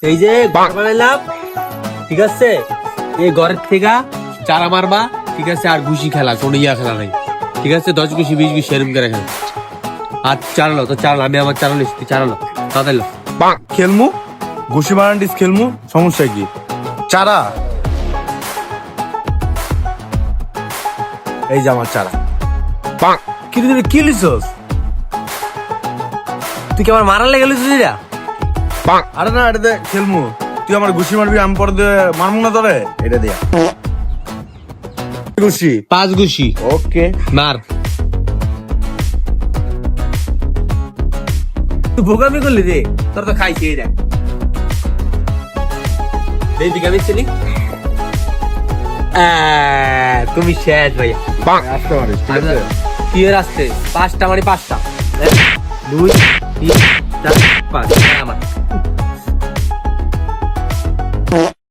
এই যে ঘর বানাইলাম, ঠিক আছে, এই ঘরের থেকে চারা মারবা, ঠিক আছে, আর ঘুষি খেলা, কোনো ইয়া খেলা নাই, ঠিক আছে, 10 ঘুষি 20 ঘুষি এরকম করে খেলা। আর চারালো তো চারালো, আমি আমার চারালো এসেছি, চারালো তাড়াতাড়ি খেলমু ঘুষি মারান্ডিস খেলমু, সমস্যা কি? চারা এই যে আমার চারা। কি রে, কি লিছস? তুই কি আমার মারার লেগে গেলিস? আরে না, এটা দে খেলমু। তুই আমার ঘুষি মারবি, আমি পরে দিয়ে মারমু না তোরে। এটা দিয়া ঘুষি 5 ঘুষি ওকে মার। তুই বোকামি করলি রে, তোর তো খাইছি। এই দেখ, দিকে আমি ছিলি, তুমি শেষ ভাইয়া। আসতে পারিস, ঠিক আছে? কি এর আসছে 5টা মানে 5টা, 2 3 4 5 আমার।